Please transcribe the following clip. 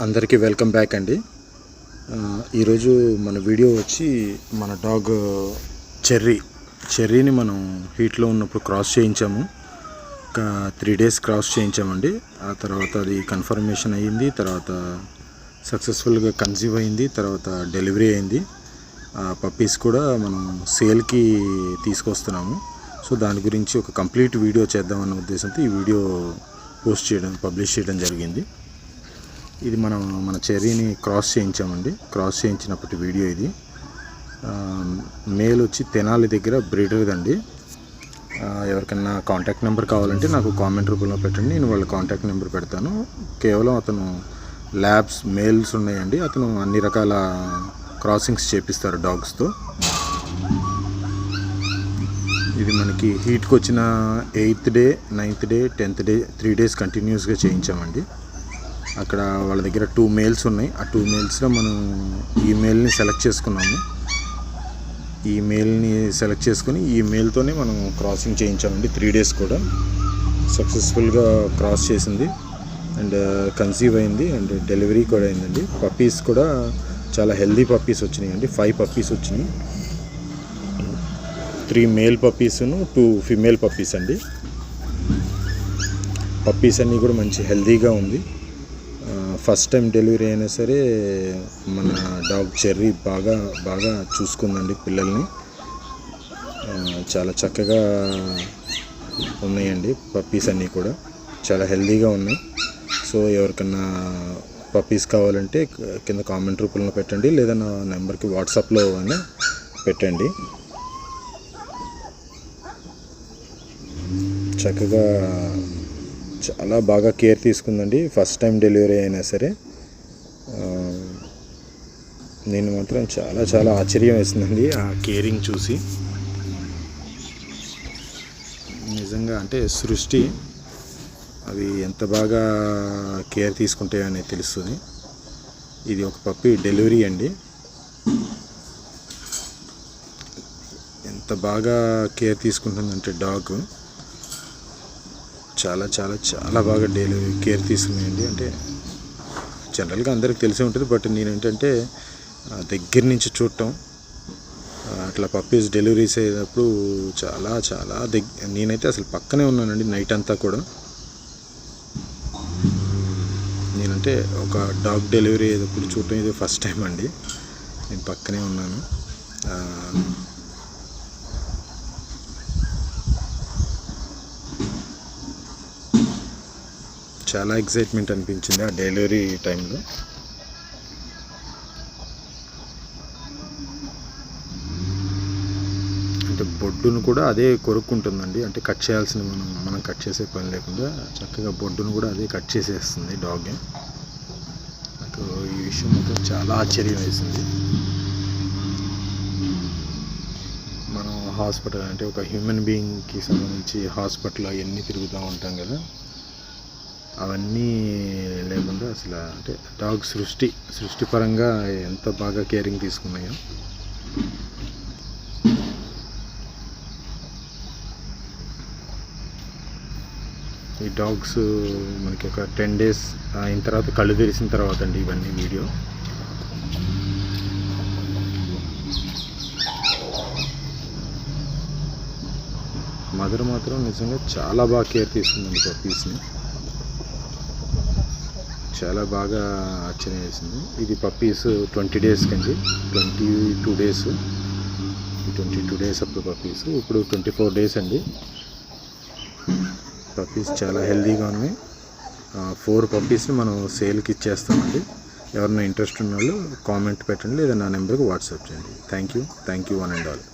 అందరికీ welcome back అండి. ఈరోజు మన వీడియో వచ్చి మన డాగ్ చెర్రీని మనం హీట్లో ఉన్నప్పుడు క్రాస్ చేయించాము. ఒక 3 days క్రాస్ చేయించామండి. ఆ తర్వాత అది కన్ఫర్మేషన్ అయ్యింది, తర్వాత సక్సెస్ఫుల్గా కన్సీవ్ అయింది, తర్వాత డెలివరీ అయింది. పప్పీస్ కూడా మనం సేల్కి తీసుకొస్తున్నాము. సో దాని గురించి ఒక కంప్లీట్ వీడియో చేద్దామన్న ఉద్దేశంతో ఈ వీడియో పబ్లిష్ చేయడం జరిగింది. ఇది మన చెర్రీని క్రాస్ చేయించామండి. క్రాస్ చేయించినప్పటి వీడియో ఇది. మేల్ వచ్చి తెనాలి దగ్గర బ్రీడర్దండి. ఎవరికైనా కాంటాక్ట్ నెంబర్ కావాలంటే నాకు కామెంట్ రూపంలో పెట్టండి, నేను వాళ్ళ కాంటాక్ట్ నెంబర్ పెడతాను. కేవలం అతను ల్యాబ్స్ మేల్స్ ఉన్నాయండి, అతను అన్ని రకాల క్రాసింగ్స్ చేపిస్తారు డాగ్స్తో. ఇది మనకి హీట్కి వచ్చిన 8th day, 9th day, 10th day 3 days కంటిన్యూస్గా చేయించామండి. అక్కడ వాళ్ళ దగ్గర 2 males ఉన్నాయి. ఆ 2 malesలో మనం ఈ మేల్ని సెలెక్ట్ చేసుకున్నాము. ఈ మేల్ని సెలెక్ట్ చేసుకుని ఈ మేల్తోనే మనం క్రాసింగ్ చేయించామండి. 3 days కూడా సక్సెస్ఫుల్గా క్రాస్ చేసింది అండ్ కన్సీవ్ అయింది అండ్ డెలివరీ కూడా అయిందండి. పప్పీస్ కూడా చాలా హెల్దీ పప్పీస్ వచ్చినాయండి. 5 పప్పీస్ వచ్చినాయి. 3 male పప్పీస్ను 2 female పప్పీస్ అండి. పప్పీస్ అన్నీ కూడా మంచి హెల్దీగా ఉంది. ఫస్ట్ టైం డెలివరీ అయినా సరే మన డాగ్ చెర్రీ బాగా చూసుకుందండి పిల్లల్ని. చాలా చక్కగా ఉన్నాయండి పప్పీస్ అన్నీ కూడా, చాలా హెల్దీగా ఉన్నాయి. సో ఎవరికన్నా పప్పీస్ కావాలంటే కింద కామెంట్ రూపంలో పెట్టండి, లేదా నా నెంబర్కి వాట్సాప్లో అయినా పెట్టండి. చక్కగా చాలా బాగా కేర్ తీసుకుందండి. ఫస్ట్ టైం డెలివరీ అయినా సరే నేను మాత్రం చాలా ఆశ్చర్యం వేసిందండి ఆ కేరింగ్ చూసి. నిజంగా అంటే సృష్టి అవి ఎంత బాగా కేర్ తీసుకుంటాయో అనేది తెలుస్తుంది. ఇది ఒక పప్పీ డెలివరీ అండి. ఎంత బాగా కేర్ తీసుకుంటుందంటే డాగ్ చాలా బాగా కేర్ తీసుకున్నాయండి. అంటే జనరల్గా అందరికి తెలిసే ఉంటుంది, బట్ నేనేంటంటే దగ్గర నుంచి చూడటం, అట్లా పప్పీస్ డెలివరీస్ అయ్యేటప్పుడు చాలా నేనైతే అసలు పక్కనే ఉన్నానండి నైట్ అంతా కూడా. నేనంటే ఒక డాగ్ డెలివరీ అయ్యేటప్పుడు చూడటం ఇది ఫస్ట్ టైం అండి. నేను పక్కనే ఉన్నాను. చాలా ఎక్సైట్మెంట్ అనిపించింది ఆ డెలివరీ టైంలో. అంటే బొడ్డును కూడా అదే కొరుక్కుంటుందండి. అంటే కట్ చేయాల్సిన మనం కట్ చేసే పని లేకుండా చక్కగా బొడ్డును కూడా అదే కట్ చేసేస్తుంది డాగ్. నాకు ఈ విషయం మాత్రం చాలా ఆశ్చర్యం వేసింది. మనం హాస్పిటల్ అంటే ఒక హ్యూమన్ బీయింగ్కి సంబంధించి హాస్పిటల్ అవన్నీ తిరుగుతూ ఉంటాం కదా, అవన్నీ లేకుండా అసలు అంటే డాగ్ సృష్టి పరంగా ఎంత బాగా కేరింగ్ తీసుకున్నాయో. ఈ డాగ్స్ మనకి ఒక 10 days అయిన తర్వాత కళ్ళు తెరిసిన తర్వాత అండి ఇవన్నీ వీడియో. మదర్ మాత్రం నిజంగా చాలా బాగా కేర్ తీసుకుందండి పప్పీస్ని. చాలా బాగా ఆశ్చర్యం వేసింది. ఇది పప్పీస్ 20 days కండి, 22 days. 22 days అప్పుడు పప్పీస్, ఇప్పుడు 24 days అండి. పప్పీస్ చాలా హెల్దీగా ఉన్నాయి. 4 పప్పీస్ని మనం సేల్కి ఇచ్చేస్తామండి. ఎవరైనా ఇంట్రెస్ట్ ఉన్న వాళ్ళు కామెంట్ పెట్టండి, లేదా నా నెంబర్కి వాట్సాప్ చేయండి. Thank you one and all.